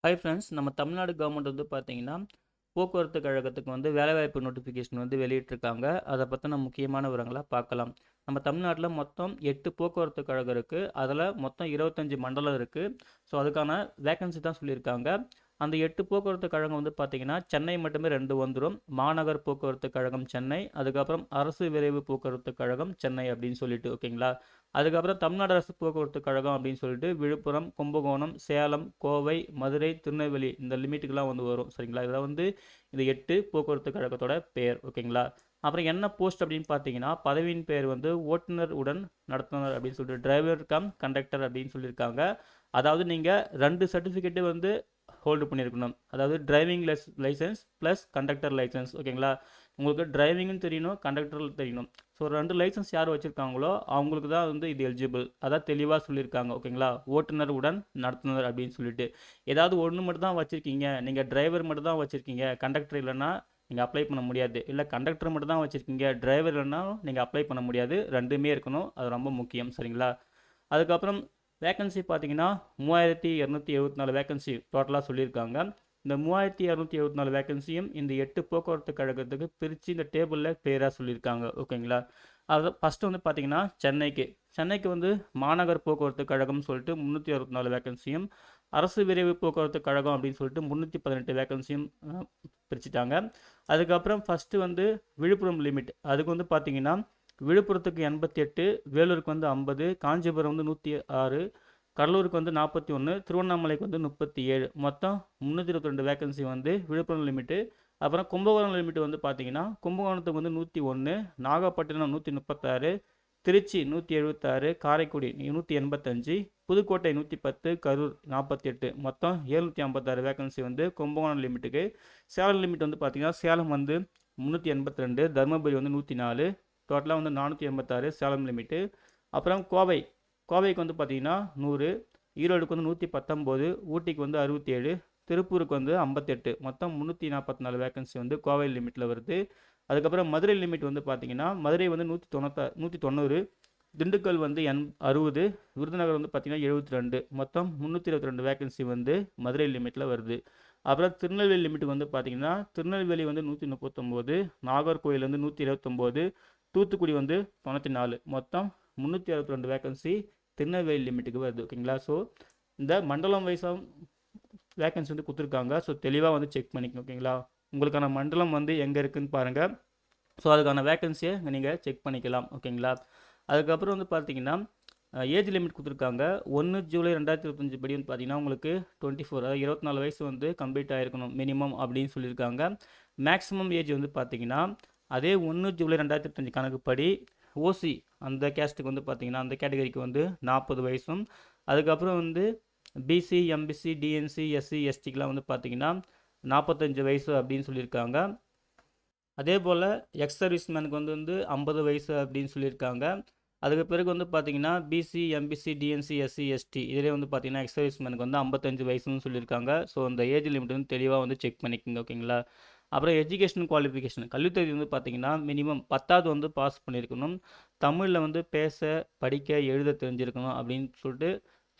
Hi friends, நம்ம Tamil Nadu government வந்து பார்த்தீங்கன்னா, போக்குவரத்து கழகத்துக்கு வந்து வேலைவாய்ப்பு நோட்டிஃபிகேஷன் வந்து வெளியிட்டிருக்காங்க. அத பத்தின முக்கியமான விவரங்கள பார்க்கலாம். நம்ம தமிழ்நாட்டுல மொத்தம் 8 போக்குவரத்து கழகம் இருக்கு. அதுல மொத்தம் 25 மண்டலம் இருக்கு. ஸோ, அதுக்கான வேக்கன்சி தான் சொல்லியிருக்காங்க. அந்த 8 போக்குவரத்து கழகம் வந்து பார்த்தீங்கன்னா, சென்னை மட்டுமே 2 வந்துரும். மாநகர் போக்குவரத்து கழகம் சென்னை, அதுக்கப்புறம் அரசு விரைவு போக்குவரத்து கழகம் சென்னை அப்படின்னு சொல்லிட்டு ஓகேங்களா? அதுக்கப்புறம் தமிழ்நாடு அரசு போக்குவரத்து கழகம் அப்படின்னு சொல்லிட்டு விழுப்புரம், கும்பகோணம், சேலம், கோவை, மதுரை, திருநெல்வேலி இந்த லிமிட்டுக்கெல்லாம் வந்து வரும். சரிங்களா? இதெல்லாம் வந்து இந்த 8 போக்குவரத்து கழகத்தோட பெயர். ஓகேங்களா? அப்புறம் என்ன போஸ்ட் அப்படின்னு பார்த்தீங்கன்னா, பதவியின் பெயர் வந்து ஓட்டுநர் உடன் நடத்துனர் அப்படின்னு சொல்லிட்டு டிரைவர் கம் கண்டக்டர் அப்படின்னு சொல்லியிருக்காங்க. அதாவது நீங்கள் 2 சர்டிஃபிகேட்டு வந்து ஹோல்டு பண்ணியிருக்கணும். அதாவது driving licence plus conductor licence. ஓகேங்களா? உங்களுக்கு டிரைவிங்கும் தெரியணும், கண்டக்டரும் தெரியணும். ஸோ 2 லைசன்ஸ் யார் வச்சுருக்காங்களோ அவங்களுக்கு தான் வந்து இது எலிஜிபிள். அதான் தெளிவாக சொல்லியிருக்காங்க. ஓகேங்களா? ஓட்டுநர் உடன் நடத்துனர் அப்படின்னு சொல்லிட்டு. ஏதாவது ஒன்று மட்டும் தான் வச்சுருக்கீங்க, நீங்கள் டிரைவர் மட்டும் தான் வச்சுருக்கீங்க, கண்டக்டர் இல்லைன்னா நீங்கள் அப்ளை பண்ண முடியாது. இல்லை கண்டக்டர் மட்டும் தான் வச்சுருக்கீங்க, டிரைவர் இல்லைனாலும் நீங்கள் அப்ளை பண்ண முடியாது. ரெண்டுமே இருக்கணும். அது ரொம்ப முக்கியம். சரிங்களா? அதுக்கப்புறம் வேக்கன்சி பார்த்தீங்கன்னா 3274 வேக்கன்சி டோட்டலாக சொல்லியிருக்காங்க. இந்த 3274 வேக்கன்சியும் இந்த 8 போக்குவரத்து கழகத்துக்கு பிரித்து இந்த டேபிளில் கிளியராக சொல்லியிருக்காங்க. ஓகேங்களா? அது ஃபஸ்ட்டு வந்து பார்த்தீங்கன்னா சென்னைக்கு வந்து மாநகர் போக்குவரத்து கழகம்னு சொல்லிட்டு 364 வேக்கன்சியும், அரசு விரைவு போக்குவரத்து கழகம் அப்படின்னு சொல்லிட்டு 318 வேக்கன்சியும் பிரிச்சுட்டாங்க. அதுக்கப்புறம் ஃபஸ்ட்டு வந்து விழுப்புரம் லிமிட், அதுக்கு வந்து பார்த்தீங்கன்னா விழுப்புரத்துக்கு 88, வேலூருக்கு வந்து 50, காஞ்சிபுரம் வந்து 106, கடலூருக்கு வந்து 41, திருவண்ணாமலைக்கு வந்து 37, மொத்தம் 322 வேக்கன்சி வந்து விழுப்புரம் லிமிட்டு. அப்புறம் கும்பகோணம் லிமிட் வந்து பார்த்தீங்கன்னா, கும்பகோணத்துக்கு வந்து 101, நாகப்பட்டினம் 136, திருச்சி 176, காரைக்குடி 185, புதுக்கோட்டை 110, கரூர் 48, மொத்தம் 756 வேக்கன்சி வந்து கும்பகோணம் லிமிட்டுக்கு. சேலம் லிமிட் வந்து பார்த்தீங்கன்னா, சேலம் வந்து 382, தருமபுரி வந்து 104, டோட்டலாக வந்து 486 சேலம் லிமிட்டு. அப்புறம் கோவைக்கு வந்து பார்த்தீங்கன்னா 100, ஈரோடுக்கு வந்து 119, ஊட்டிக்கு வந்து 67, திருப்பூருக்கு வந்து 58, மொத்தம் 344 வேக்கன்சி வந்து கோவை லிமிட்டில் வருது. அதுக்கப்புறம் மதுரை லிமிட் வந்து பார்த்தீங்கன்னா, மதுரை வந்து 190, திண்டுக்கல் வந்து 60, விருதுநகர் வந்து பார்த்தீங்கன்னா 72, மொத்தம் 322 வேக்கன்சி வந்து மதுரை லிமிட்டில் வருது. அப்புறம் திருநெல்வேலி லிமிட் வந்து பார்த்தீங்கன்னா, திருநெல்வேலி வந்து 139, நாகர்கோயில் வந்து 129, தூத்துக்குடி வந்து 94, மொத்தம் 362 வேக்கன்சி திருநெல்வேலி லிமிட்டுக்கு வருது. ஓகேங்களா? ஸோ இந்த மண்டலம் வைஸாக வேக்கன்சி வந்து கொடுத்துருக்காங்க. ஸோ தெளிவாக வந்து செக் பண்ணிக்கணும். ஓகேங்களா? உங்களுக்கான மண்டலம் வந்து எங்கே இருக்குதுன்னு பாருங்கள். ஸோ அதுக்கான வேக்கன்சியை நீங்கள் செக் பண்ணிக்கலாம். ஓகேங்களா? அதுக்கப்புறம் வந்து பார்த்தீங்கன்னா ஏஜ் லிமிட் கொடுத்துருக்காங்க. 1 ஜூலை 2025 படி வந்து பார்த்தீங்கன்னா உங்களுக்கு 24, அதாவது 24 வயசு வந்து கம்ப்ளீட் ஆகிருக்கணும் மினிமம் அப்படின்னு சொல்லியிருக்காங்க. மேக்ஸிமம் ஏஜ் வந்து பார்த்தீங்கன்னா அதே 1 ஜூலை 2025 கணக்குப்படி ஓசி அந்த கேஸ்ட்டுக்கு வந்து பார்த்தீங்கன்னா அந்த கேட்டகரிக்கு வந்து 40 வயசும், அதுக்கப்புறம் வந்து பிசி, எம்பிசி, டிஎன்சி, எஸ்சி, எஸ்டிக்கெலாம் வந்து பார்த்தீங்கன்னா 45 வயசு அப்படின்னு சொல்லியிருக்காங்க. அதே போல் எக்ஸ் சர்வீஸ் மேனுக்கு வந்து 50 வயசு அப்படின்னு சொல்லியிருக்காங்க. அதுக்கு பிறகு வந்து பார்த்தீங்கன்னா BC, MBC, DNC, SC, ST இதிலே வந்து பார்த்தீங்கன்னா எக்ஸ் சர்வீஸ் மேனுக்கு வந்து 55 வயசுன்னு சொல்லியிருக்காங்க. ஸோ அந்த ஏஜ் லிமிட் வந்து தெளிவாக வந்து செக் பண்ணிக்கோங்க. ஓகேங்களா? அப்புறம் எஜுகேஷன் குவாலிஃபிகேஷன் கல்வித்தகுதி வந்து பார்த்தீங்கன்னா மினிமம் 10வது வந்து பாஸ் பண்ணியிருக்கணும். தமிழில் வந்து பேச, படிக்க, எழுத தெரிஞ்சிருக்கணும் அப்படின்னு சொல்லிட்டு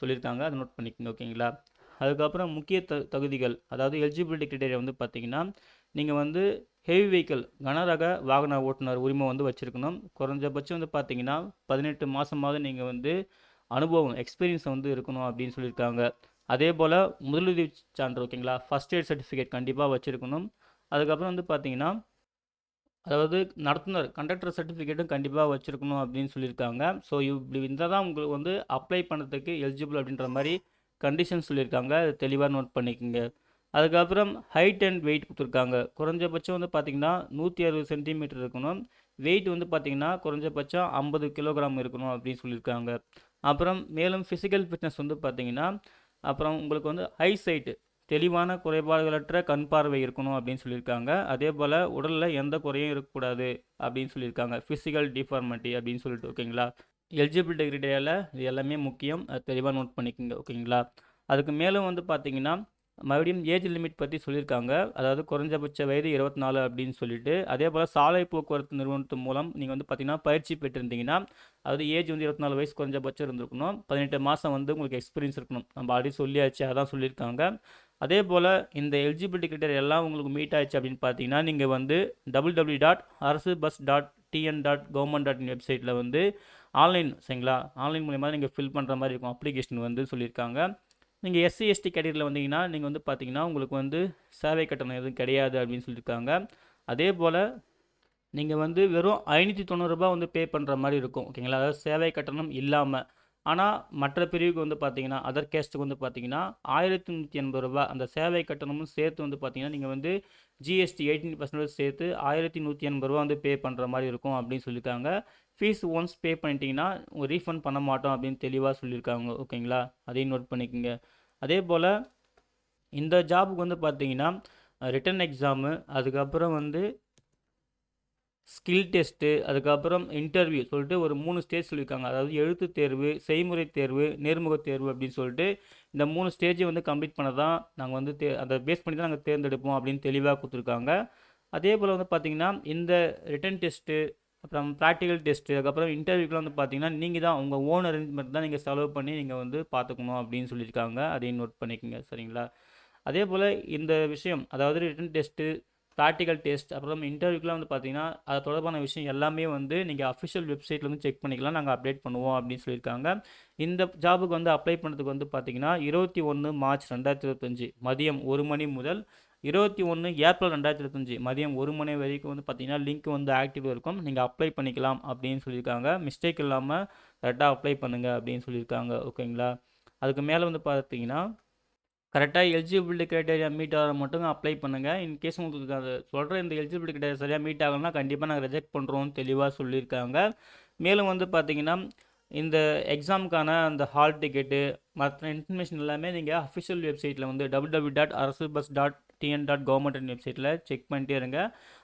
சொல்லியிருக்காங்க. அதை நோட் பண்ணிக்கோங்க. ஓகேங்களா? அதுக்கப்புறம் முக்கிய தகுதிகள், அதாவது எலிஜிபிலிட்டி கிரைட்டேரியா வந்து பார்த்தீங்கன்னா நீங்கள் வந்து ஹெவி வெஹிக்கிள் கனரக வாகன ஓட்டுநர் உரிமம் வந்து வச்சுருக்கணும். குறைஞ்சபட்சம் வந்து பார்த்தீங்கன்னா 18 மாதமாவது நீங்கள் வந்து அனுபவம் எக்ஸ்பீரியன்ஸ் வந்து இருக்கணும் அப்படின்னு சொல்லியிருக்காங்க. அதே போல் முதலுதவி சான்று, ஓகேங்களா, ஃபஸ்ட் எய்ட் சர்டிஃபிகேட் கண்டிப்பாக வச்சுருக்கணும். அதுக்கப்புறம் வந்து பார்த்தீங்கன்னா அதாவது நடத்துனர் கண்டக்டர் சர்டிஃபிகேட்டும் கண்டிப்பாக வச்சுருக்கணும் அப்படின்னு சொல்லியிருக்காங்க. ஸோ இப்படி இருந்தால் தான் உங்களுக்கு வந்து அப்ளை பண்ணுறதுக்கு எலிஜிபிள் அப்படின்ற மாதிரி கண்டிஷன் சொல்லியிருக்காங்க. அது தெளிவாக நோட் பண்ணிக்கோங்க. அதுக்கப்புறம் ஹைட் அண்ட் வெயிட் கொடுத்துருக்காங்க. குறைஞ்சபட்சம் வந்து பார்த்திங்கன்னா 160 சென்டிமீட்டர் இருக்கணும். வெயிட் வந்து பார்த்திங்கன்னா குறைஞ்சபட்சம் 50 கிலோகிராம் இருக்கணும் அப்படின்னு சொல்லியிருக்காங்க. அப்புறம் மேலும் ஃபிசிக்கல் ஃபிட்னஸ் வந்து பார்த்திங்கன்னா அப்புறம் உங்களுக்கு வந்து ஐசைட்டு தெளிவான குறைபாடுகளற்ற கண் பார்வை இருக்கணும் அப்படின்னு சொல்லியிருக்காங்க. அதே போல் உடலில் எந்த குறையும் இருக்கக்கூடாது அப்படின்னு சொல்லியிருக்காங்க. ஃபிசிக்கல் டிஃபார்மிட்டி அப்படின்னு சொல்லிட்டு. ஓகேங்களா? எலிஜிபிலிட்டி கிரைட்டீரியாவில் இது எல்லாமே முக்கியம். அது தெளிவாக நோட் பண்ணிக்கோங்க. ஓகேங்களா? அதுக்கு மேலும் வந்து பார்த்தீங்கன்னா மறுபடியும் ஏஜ் லிமிட் பற்றி சொல்லியிருக்காங்க. அதாவது குறைஞ்சபட்ச வயது 24 அப்படின்னு சொல்லிட்டு. அதே போல் சாலை போக்குவரத்து நிறுவனத்து மூலம் நீங்கள் வந்து பார்த்தீங்கன்னா பயிற்சி பெற்றிருந்தீங்கன்னா, அதாவது ஏஜ் வந்து 24 வயசு குறைஞ்சபட்சம் இருந்திருக்கணும். 18 மாதம் வந்து உங்களுக்கு எக்ஸ்பீரியன்ஸ் இருக்கணும். நம்ம ஆல்ரெடி சொல்லியாச்சு, அதான் சொல்லியிருக்காங்க. அதே போல் இந்த எலிஜிபிலிட்டி கிரைட்டீரியா எல்லாம் உங்களுக்கு மீட் ஆயிடுச்சு அப்படின்னு பார்த்தீங்கன்னா நீங்கள் வந்து www.arasubus.tn.government.in வெப்சைட்டில் வந்து ஆன்லைன் சரிங்களா, ஆன்லைன் மூலியமாக நீங்கள் ஃபில் பண்ணுற மாதிரி இருக்கும் அப்ளிகேஷன் வந்து சொல்லியிருக்காங்க. நீங்கள் எஸ்சி எஸ்டி கேட்டகரியில் வந்தீங்கன்னா நீங்கள் வந்து பார்த்தீங்கன்னா உங்களுக்கு வந்து சேவை கட்டணம் எதுவும் கிடையாது அப்படின்னு சொல்லியிருக்காங்க. அதே போல் நீங்கள் வந்து வெறும் 590 ரூபாய் வந்து பே பண்ணுற மாதிரி இருக்கும் ஓகேங்களா, அதாவது சேவை கட்டணம் இல்லாமல். ஆனால் மற்ற பிரிவுக்கு வந்து பார்த்தீங்கன்னா அதர் கேஸ்ட்டுக்கு வந்து பார்த்தீங்கன்னா 1380 ரூபாய் அந்த சேவை கட்டணமும் சேர்த்து வந்து பார்த்தீங்கன்னா நீங்கள் வந்து ஜிஎஸ்டி 18% சேர்த்து 1180 ரூபா வந்து பே பண்ணுற மாதிரி இருக்கும் அப்படின்னு சொல்லியிருக்காங்க. ஃபீஸ் ஒன்ஸ் பே பண்ணிட்டீங்கன்னா ரீஃபண்ட் பண்ண மாட்டோம் அப்படின்னு தெளிவாக சொல்லியிருக்காங்க ஓகேங்களா, அதையும் நோட் பண்ணிக்கோங்க. அதே போல் இந்த ஜாபுக்கு வந்து பார்த்தீங்கன்னா ரிட்டன் எக்ஸாமு, அதுக்கப்புறம் வந்து ஸ்கில் டெஸ்ட்டு, அதுக்கப்புறம் இன்டர்வியூ சொல்லிட்டு ஒரு 3 ஸ்டேஜ் சொல்லியிருக்காங்க. அதாவது எழுத்து தேர்வு, செய்முறை தேர்வு, நேர்முக தேர்வு அப்படின்னு சொல்லிட்டு இந்த 3 ஸ்டேஜை வந்து கம்ப்ளீட் பண்ண தான் நாங்கள் வந்து அதை பேஸ் பண்ணி தான் நாங்கள் தேர்ந்தெடுப்போம் அப்படின்னு தெளிவாக கொடுத்துருக்காங்க. அதே போல் வந்து பார்த்திங்கன்னா இந்த ரிட்டன் டெஸ்ட்டு, அப்புறம் ப்ராக்டிக்கல் டெஸ்ட்டு, அதுக்கப்புறம் இன்டர்வியூக்கெலாம் வந்து பார்த்திங்கன்னா நீங்கள் தான் உங்கள் ஓன் அரேஞ்ச்மெண்ட் தான் நீங்கள் செலவு பண்ணி நீங்கள் வந்து பார்த்துக்கணும் அப்படின்னு சொல்லியிருக்காங்க. அதையும் நோட் பண்ணிக்கோங்க சரிங்களா. அதே போல் இந்த விஷயம் அதாவது ரிட்டன் டெஸ்ட்டு, ப்ராக்டிக்கல் டெஸ்ட், அப்புறம் இன்டர்வியூக்கெலாம் வந்து பார்த்தீங்கன்னா அது தொடர்பான விஷயம் எல்லாமே வந்து நீங்கள் அஃபிஷியல் வெப்சைட்டில் வந்து செக் பண்ணிக்கலாம், நாங்கள் அப்டேட் பண்ணுவோம் அப்படின்னு சொல்லியிருக்காங்க. இந்த ஜாபுக்கு வந்து அப்ளை பண்ணுறதுக்கு வந்து பார்த்தீங்கன்னா 21 மார்ச் 2025 மதியம் 1 மணி முதல் 21 ஏப்ரல் 2025 மதியம் 1 மணி வரைக்கும் வந்து பார்த்தீங்கன்னா லிங்க் வந்து ஆக்டிவ் இருக்கும், நீங்கள் அப்ளை பண்ணிக்கலாம் அப்படின்னு சொல்லியிருக்காங்க. மிஸ்டேக் இல்லாமல் கரெக்டாக அப்ளை பண்ணுங்கள் அப்படின்னு சொல்லியிருக்காங்க ஓகேங்களா. அதுக்கு மேலே வந்து பார்த்தீங்கன்னா கரெக்டாக எலிஜிபிலிட்டி க்ரைட்டேரியா மீட் ஆகிற மட்டும் அப்ளை பண்ணுங்கள். இன்கேஸ் உங்களுக்கு அது சொல்கிற இந்த எலிஜிபிலிட்டி க்ரைட்டேரியா சரியாக மீட் ஆகலைன்னா கண்டிப்பாக நாங்கள் ரிஜெக்ட் பண்ணுறோம்னு தெளிவாக சொல்லியிருக்காங்க. மேலும் வந்து பார்த்தீங்கன்னா இந்த எக்ஸாமுக்கான அந்த ஹால் டிக்கெட்டு மற்ற இன்ஃபர்மேஷன் எல்லாமே நீங்கள் அஃபிஷியல் வெப்சைட்டில் வந்து www.arasubus.tn.government வெப்சைட்டில் செக் பண்ணிட்டே இருங்க.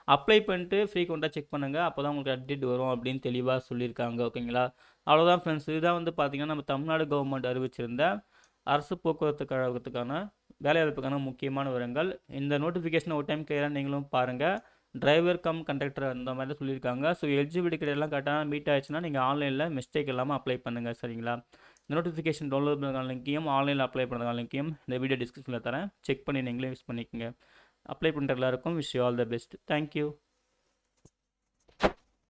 அப்ளை பண்ணிட்டு ஃப்ரீக்வெண்ட்டாக செக் பண்ணுங்கள், அப்போ தான் உங்களுக்கு அப்டேட் வரும் அப்படின்னு தெளிவாக சொல்லியிருக்காங்க ஓகேங்களா. அவ்வளோதான் ஃப்ரெண்ட்ஸ், இதுதான் வந்து பார்த்திங்கன்னா நம்ம தமிழ்நாடு கவர்மெண்ட் அறிவிச்சிருந்த அரசு போக்குவரத்து கழகத்துக்கான வேலைவாய்ப்புக்கான முக்கியமான விவரங்கள். இந்த நோட்டிஃபிகேஷனை ஒரு டைம் கிளியராக நீங்களும் பாருங்கள். டிரைவர் கம் கண்டக்டர் அந்த மாதிரி தான் சொல்லியிருக்காங்க. ஸோ எலிஜிபிலிட்டி கிரைட்டீரியா கரெக்டாக மீட் ஆயிடுச்சுன்னா நீங்கள் ஆன்லைனில் மிஸ்டேக் இல்லாமல் அப்ளை பண்ணுங்கள் சரிங்களா. இந்த நோட்டிஃபிகேஷன் டவுன்லோட் பண்ணுறதுக்கான லிங்க்கையும் ஆன்லைனில் அப்ளை பண்ணுறதுக்கான லிங்க்கையும் இந்த வீடியோ டிஸ்கிரிப்ஷனில் தரேன், செக் பண்ணி நீங்களே யூஸ் பண்ணிக்கோங்க. அப்ளை பண்ணுற எல்லாருக்கும் wish you all the best. Thank you.